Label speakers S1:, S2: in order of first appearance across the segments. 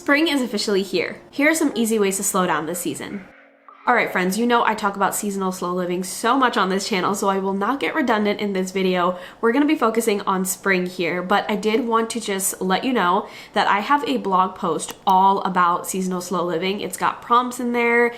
S1: Spring is officially here. Here are some easy ways to slow down this season. Alright friends, you know I talk about seasonal slow living so much on this channel, so I will not get redundant in this video. We're going to be focusing on spring here, but I did want to just let you know that I have a blog post all about seasonal slow living. It's got prompts in there,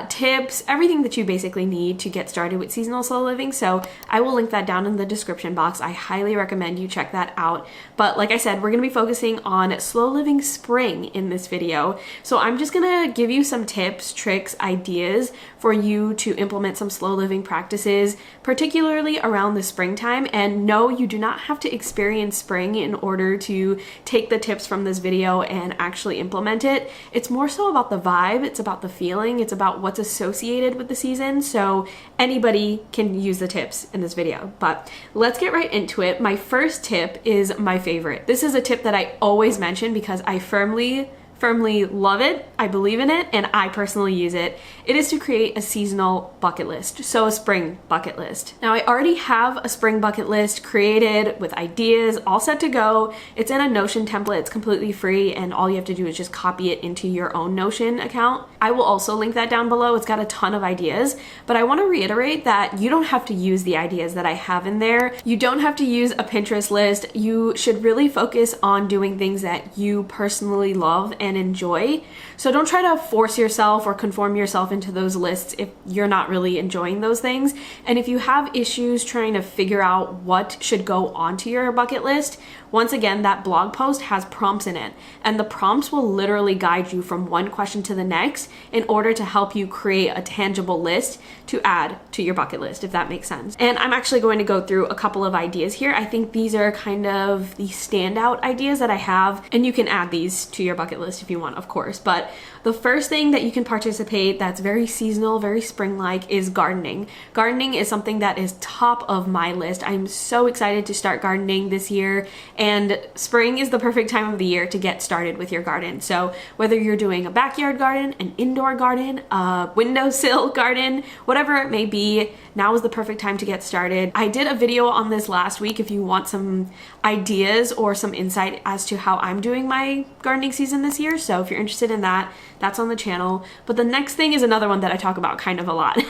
S1: tips, everything that you basically need to get started with seasonal slow living, so I will link that down in the description box. I highly recommend you check that out. But like I said, we're going to be focusing on slow living spring in this video, so I'm just going to give you some tips, tricks, ideas for you to implement some slow living practices, particularly around the springtime. And no, you do not have to experience spring in order to take the tips from this video and actually implement it. It's more so about the vibe, it's about the feeling, it's about what's associated with the season, so anybody can use the tips in this video. But let's get right into it. My first tip is my favorite. This is a tip that I always mention because I firmly love it, I believe in it, and I personally use it. It is to create a seasonal bucket list, so a spring bucket list. Now I already have a spring bucket list created with ideas all set to go. It's in a Notion template, it's completely free, and all you have to do is just copy it into your own Notion account. I will also link that down below. It's got a ton of ideas, but I want to reiterate that you don't have to use the ideas that I have in there. You don't have to use a Pinterest list. You should really focus on doing things that you personally love and enjoy. So don't try to force yourself or conform yourself into those lists if you're not really enjoying those things. And if you have issues trying to figure out what should go onto your bucket list, once again, that blog post has prompts in it, and the prompts will literally guide you from one question to the next in order to help you create a tangible list to add to your bucket list, if that makes sense. And I'm actually going to go through a couple of ideas here. I think these are kind of the standout ideas that I have, and you can add these to your bucket list if you want, of course. But the first thing that you can participate that's very seasonal, very spring-like is gardening. Gardening is something that is top of my list. I'm so excited to start gardening this year, and spring is the perfect time of the year to get started with your garden. So whether you're doing a backyard garden, an indoor garden, a windowsill garden, whatever it may be, now is the perfect time to get started. I did a video on this last week if you want some ideas or some insight as to how I'm doing my gardening season this year. So if you're interested in that, that's on the channel. But the next thing is another one that I talk about kind of a lot.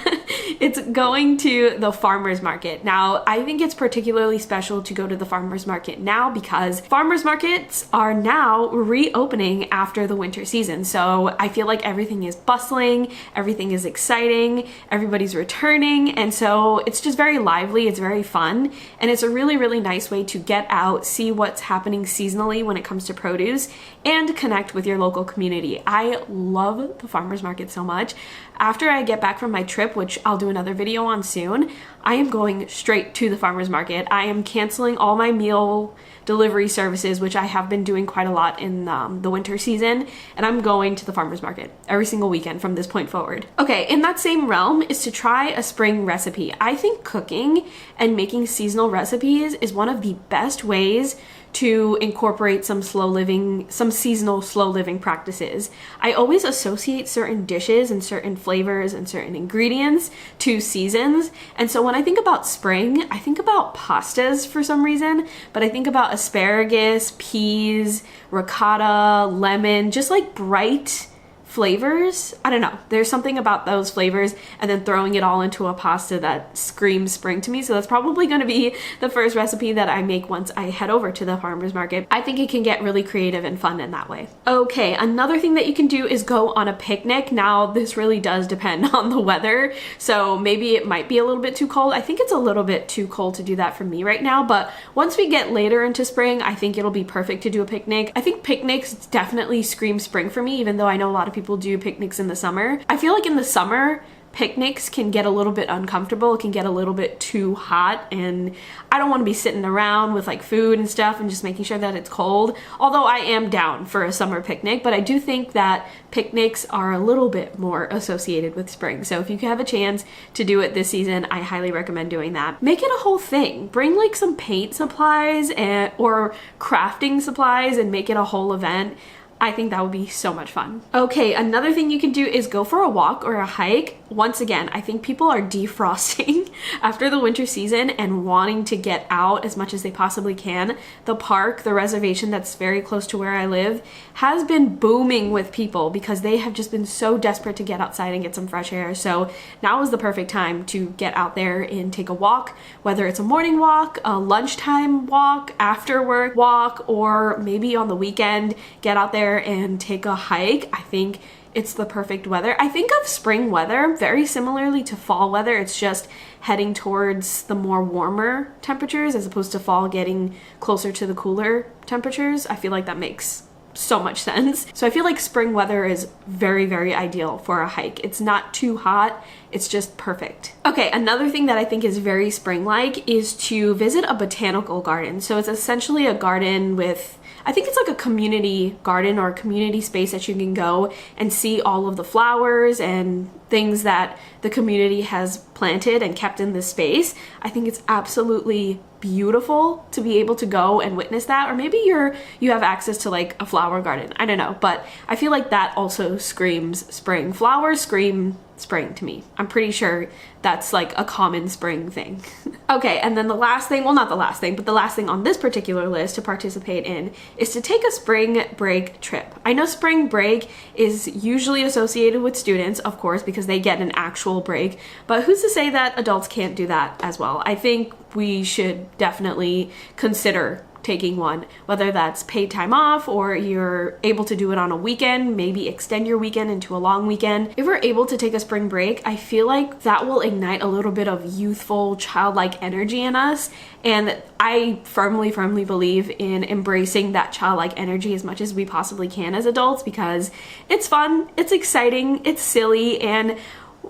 S1: It's going to the farmer's market. Now, I think it's particularly special to go to the farmer's market now because farmer's markets are now reopening after the winter season. So I feel like everything is bustling, everything is exciting, everybody's returning, and so it's just very lively, it's very fun, and it's a really, really nice way to get out, see what's happening seasonally when it comes to produce, and connect with your local community. I love the farmer's market so much. After I get back from my trip, which I'll do another video on soon, I am going straight to the farmer's market. I am canceling all my meal delivery services, which I have been doing quite a lot in the winter season, and I'm going to the farmer's market every single weekend from this point forward. Okay, in that same realm is to try a spring recipe. I think cooking and making seasonal recipes is one of the best ways to incorporate some seasonal slow living practices. I always associate certain dishes and certain flavors and certain ingredients to seasons. And so when I think about spring, I think about pastas for some reason, but I think about asparagus, peas, ricotta, lemon, just like bright flavors. I don't know. There's something about those flavors and then throwing it all into a pasta that screams spring to me. So that's probably going to be the first recipe that I make once I head over to the farmer's market. I think it can get really creative and fun in that way. Okay, another thing that you can do is go on a picnic. Now, this really does depend on the weather. So maybe it might be a little bit too cold. I think it's a little bit too cold to do that for me right now, but once we get later into spring, I think it'll be perfect to do a picnic. I think picnics definitely scream spring for me, even though I know a lot of people do picnics in the summer. I feel like in the summer, picnics can get a little bit uncomfortable. It can get a little bit too hot, and I don't want to be sitting around with like food and stuff and just making sure that it's cold. Although I am down for a summer picnic, but I do think that picnics are a little bit more associated with spring. So if you have a chance to do it this season, I highly recommend doing that. Make it a whole thing. Bring like some paint supplies or crafting supplies and make it a whole event. I think that would be so much fun. Okay, another thing you can do is go for a walk or a hike. Once again, I think people are defrosting after the winter season and wanting to get out as much as they possibly can. The park, the reservation that's very close to where I live, has been booming with people because they have just been so desperate to get outside and get some fresh air. So now is the perfect time to get out there and take a walk, whether it's a morning walk, a lunchtime walk, after work walk, or maybe on the weekend, get out there and take a hike. I think it's the perfect weather. I think of spring weather very similarly to fall weather. It's just heading towards the more warmer temperatures as opposed to fall getting closer to the cooler temperatures. I feel like that makes so much sense. So I feel like spring weather is very, very ideal for a hike. It's not too hot, it's just perfect. Okay, another thing that I think is very spring-like is to visit a botanical garden. So it's essentially a garden with, I think it's like a community garden or a community space that you can go and see all of the flowers and things that the community has planted and kept in this space. I think it's absolutely beautiful to be able to go and witness that. Or maybe you have access to like a flower garden, I don't know, but I feel like that also screams spring. Flowers scream spring to me. I'm pretty sure that's like a common spring thing. Okay, and then the last thing, well, not the last thing, but the last thing on this particular list to participate in is to take a spring break trip. I know spring break is usually associated with students, of course, because they get an actual break, but who's to say that adults can't do that as well? I think we should definitely consider taking one, whether that's paid time off or you're able to do it on a weekend, maybe extend your weekend into a long weekend. If we're able to take a spring break, I feel like that will ignite a little bit of youthful, childlike energy in us. And I firmly believe in embracing that childlike energy as much as we possibly can as adults, because it's fun, it's exciting, it's silly, and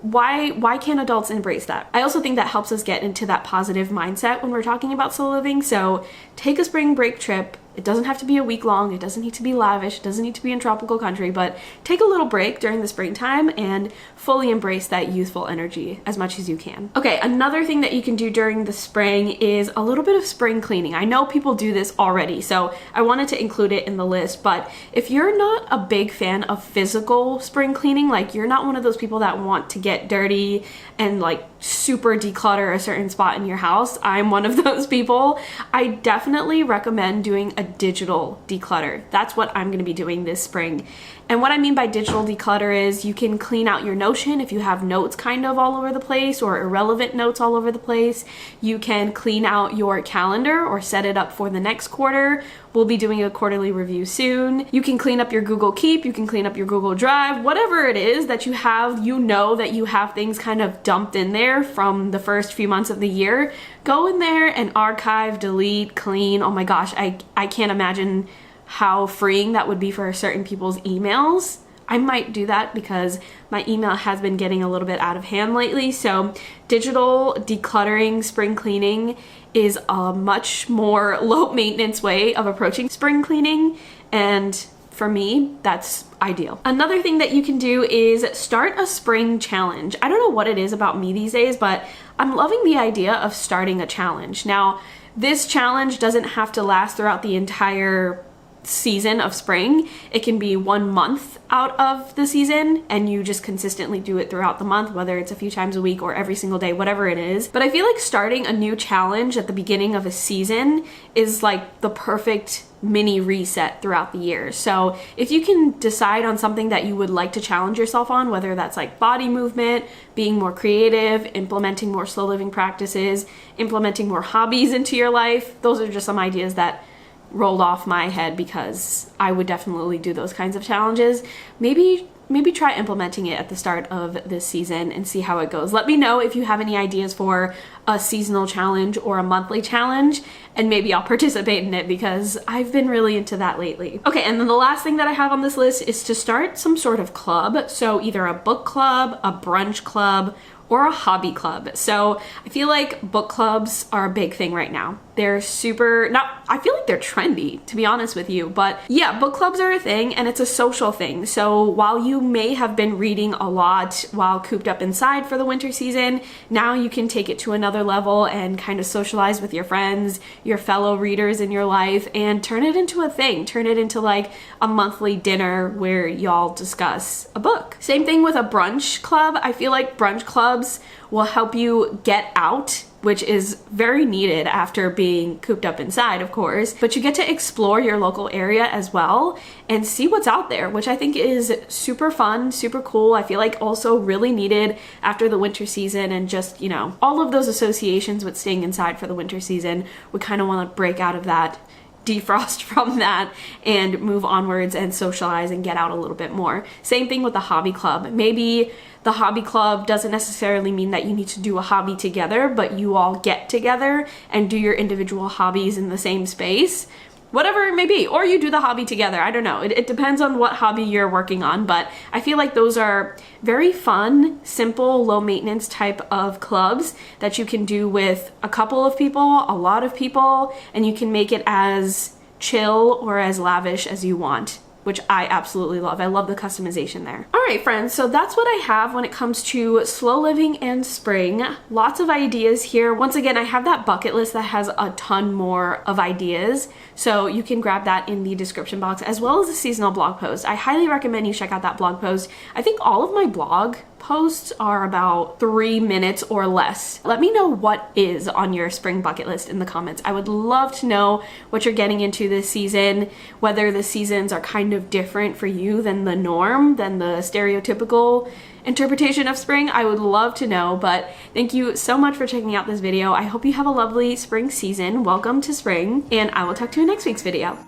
S1: why can't adults embrace that? I also think that helps us get into that positive mindset when we're talking about slow living. So take a spring break trip. It doesn't have to be a week long. It doesn't need to be lavish. It doesn't need to be in tropical country, but take a little break during the springtime and fully embrace that youthful energy as much as you can. Okay, another thing that you can do during the spring is a little bit of spring cleaning. I know people do this already, so I wanted to include it in the list, but if you're not a big fan of physical spring cleaning, like you're not one of those people that want to get dirty and like super declutter a certain spot in your house, I'm one of those people. I definitely recommend doing a digital declutter. That's what I'm going to be doing this spring. And what I mean by digital declutter is you can clean out your Notion if you have notes kind of all over the place or irrelevant notes all over the place. You can clean out your calendar or set it up for the next quarter. We'll be doing a quarterly review soon. You can clean up your Google Keep, you can clean up your Google Drive, whatever it is that you have, you know that you have things kind of dumped in there from the first few months of the year. Go in there and archive, delete, clean. Oh my gosh, I can't imagine how freeing that would be for certain people's emails. I might do that because my email has been getting a little bit out of hand lately. So digital decluttering, spring cleaning is a much more low maintenance way of approaching spring cleaning. And for me, that's ideal. Another thing that you can do is start a spring challenge. I don't know what it is about me these days, but I'm loving the idea of starting a challenge. Now, this challenge doesn't have to last throughout the entire season of spring. It can be 1 month out of the season and you just consistently do it throughout the month, whether it's a few times a week or every single day, whatever it is. But I feel like starting a new challenge at the beginning of a season is like the perfect mini reset throughout the year. So if you can decide on something that you would like to challenge yourself on, whether that's like body movement, being more creative, implementing more slow living practices, implementing more hobbies into your life, those are just some ideas that rolled off my head because I would definitely do those kinds of challenges. Maybe try implementing it at the start of this season and see how it goes. Let me know if you have any ideas for a seasonal challenge or a monthly challenge, and maybe I'll participate in it because I've been really into that lately. Okay, and then the last thing that I have on this list is to start some sort of club. So either a book club, a brunch club, or a hobby club. So I feel like book clubs are a big thing right now. They're super, I feel like they're trendy, to be honest with you, but yeah, book clubs are a thing and it's a social thing. So while you may have been reading a lot while cooped up inside for the winter season, now you can take it to another level and kind of socialize with your friends, your fellow readers in your life, and turn it into a thing. Turn it into like a monthly dinner where y'all discuss a book. Same thing with a brunch club. I feel like brunch clubs will help you get out, which is very needed after being cooped up inside, of course, but you get to explore your local area as well and see what's out there, which I think is super fun, super cool. I feel like also really needed after the winter season, and just, you know, all of those associations with staying inside for the winter season. We kind of want to break out of that, defrost from that, and move onwards and socialize and get out a little bit more. Same thing with the hobby club. Maybe the hobby club doesn't necessarily mean that you need to do a hobby together, but you all get together and do your individual hobbies in the same space, whatever it may be, or you do the hobby together. I don't know. It depends on what hobby you're working on, but I feel like those are very fun, simple, low maintenance type of clubs that you can do with a couple of people, a lot of people, and you can make it as chill or as lavish as you want, which I absolutely love. I love the customization there. All right, friends, so that's what I have when it comes to slow living and spring. Lots of ideas here. Once again, I have that bucket list that has a ton more of ideas, so you can grab that in the description box, as well as the seasonal blog post. I highly recommend you check out that blog post. I think all of my blog posts are about 3 minutes or less. Let me know what is on your spring bucket list in the comments. I would love to know what you're getting into this season, whether the seasons are kind of different for you than the norm, than the stereotypical interpretation of spring. I would love to know, but thank you so much for checking out this video. I hope you have a lovely spring season. Welcome to spring, and I will talk to you in next week's video.